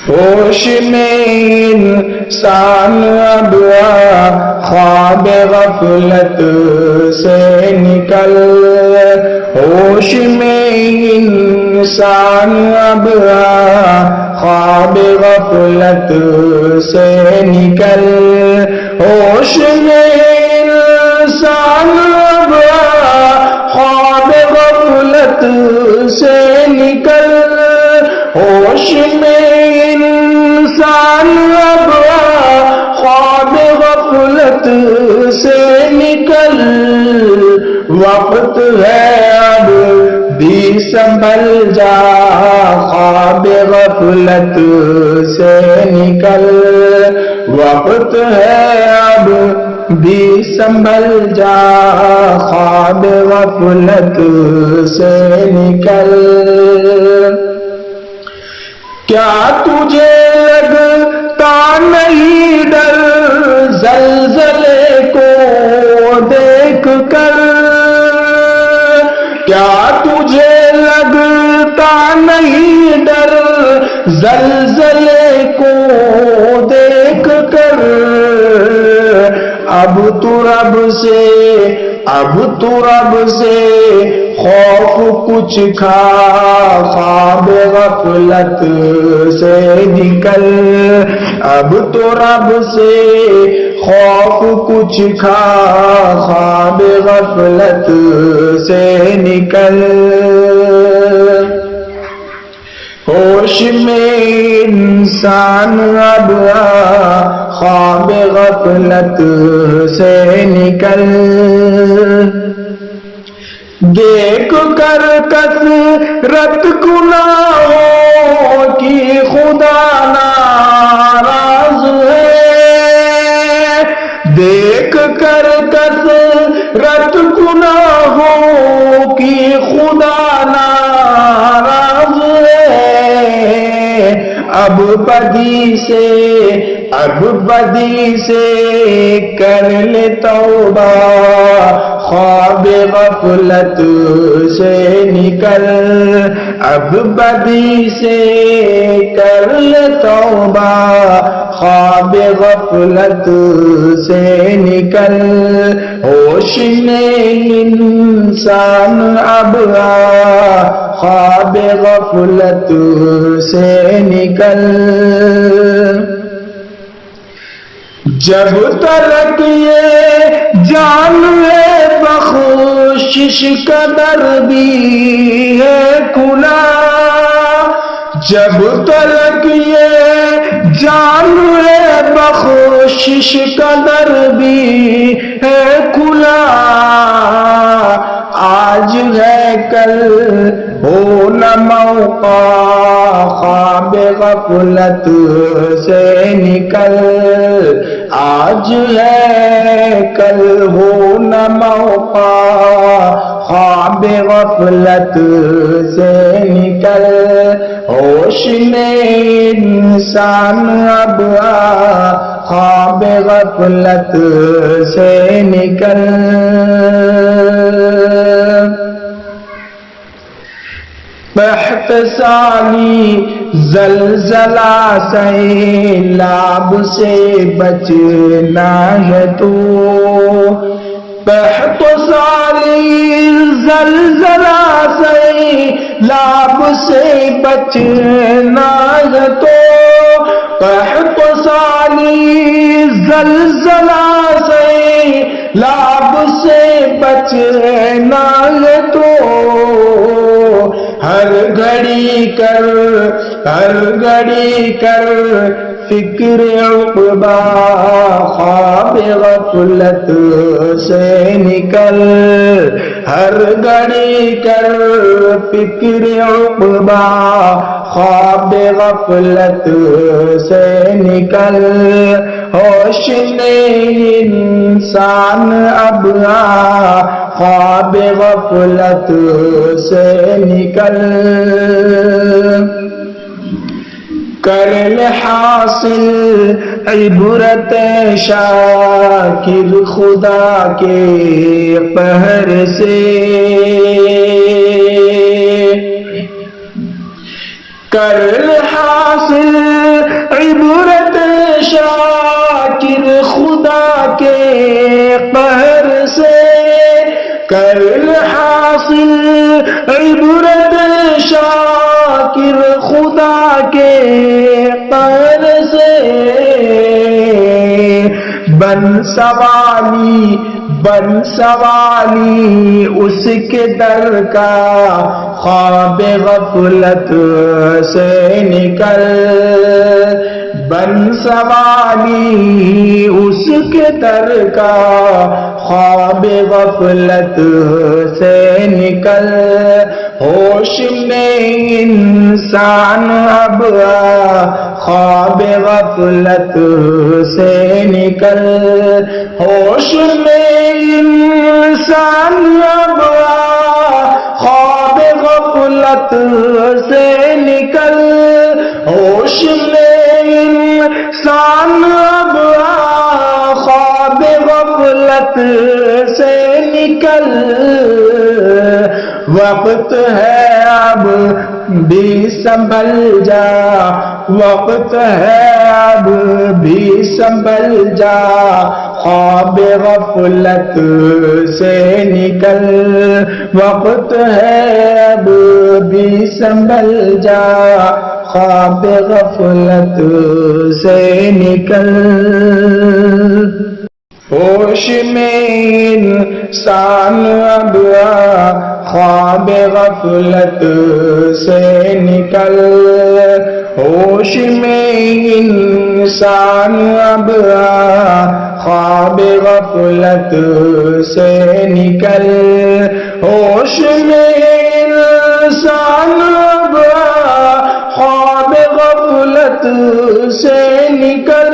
ہوش میں انسان اب خواب غفلت سے نکل، ہوش میں انسان اب خواب غفلت سے نکل، ہوش میں انسان اب خواب غفلت سے نکل، ہوش میں انسان اب خواب غفلت سے نکل، وقت ہے اب بھی سنبھل جا خواب غفلت سے نکل، وقت ہے اب بھی سنبھل جا خواب غفلت سے نکل۔ کیا تجھے لگتا نہیں ڈر زلزلے کو دیکھ کر، کیا تجھے لگتا نہیں ڈر زلزلے کو دیکھ کر، اب تو رب سے خوف کچھ کھا خواب غفلت سے نکل، اب تو رب سے خوف کچھ کھا خواب غفلت سے نکل، ہوش میں انسان اب خواب غفلت سے نکل، دیکھ کر کثرت گناہوں کی خدا ناراض ہے، دیکھ کر کثرت گناہوں کی خدا ناراض ہے، اب بدی سے کر لے توبہ خواب غفلت سے نکل، اب بدی سے کر لے توبہ خواب غفلت سے نکل، ہوش میں انسان اب خواب غفلت سے نکل، جب تلک یہ جان ہے بخشش کا در بھی ہے کھلا، جب تلک یہ جان ہے بخشش کا در بھی ہے کھلا، آج ہے کل ہو نہ موقع خواب غفلت سے نکل، آج ہے کل ہو نہ موقع خواب غفلت سے نکل، ہوش میں انسان اب خواب غفلت سے نکل، بہت سالی زلزلہ سیلاب سے بچنا ہے تو، بہت سالی زلزلہ سیلاب سے بچنا ہے تو، بہت سالی زلزلہ سیلاب سے بچنا ہے تو، ہر گھڑی کر فکر عقبہ خواب غفلت سے نکل، ہر گھڑی کر فکر عقبہ خواب غفلت سے نکل، ہوش میں انسان اب خواب غفلت سے نکل، کر لے حاصل عبرت شاکر خدا کے قہر سے، کر لے حاصل عبرت شاکر خدا کے قہر سے کر حاصل عبرت شاکر خدا کے قہر سے بن سوالی اس کے در کا خواب غفلت سے نکل بن سوالی اس کے در کا خواب غفلت سے نکل ہوش میں انسان اب خواب غفلت سے نکل ہوش میں انسان اب خواب غفلت سے نکل ہوش میں انسان اب خواب غفلت سے نکل وقت ہے اب بھی سنبھل جا وقت ہے اب بھی سنبھل جا خواب غفلت سے نکل وقت ہے اب بھی سنبھل جا خواب غفلت سے نکل ہوش میں انسان اب خواب غفلت سے نکل ہوش میں انسان اب خواب غفلت سے نکل ہوش میں انسان اب خواب غفلت سے نکل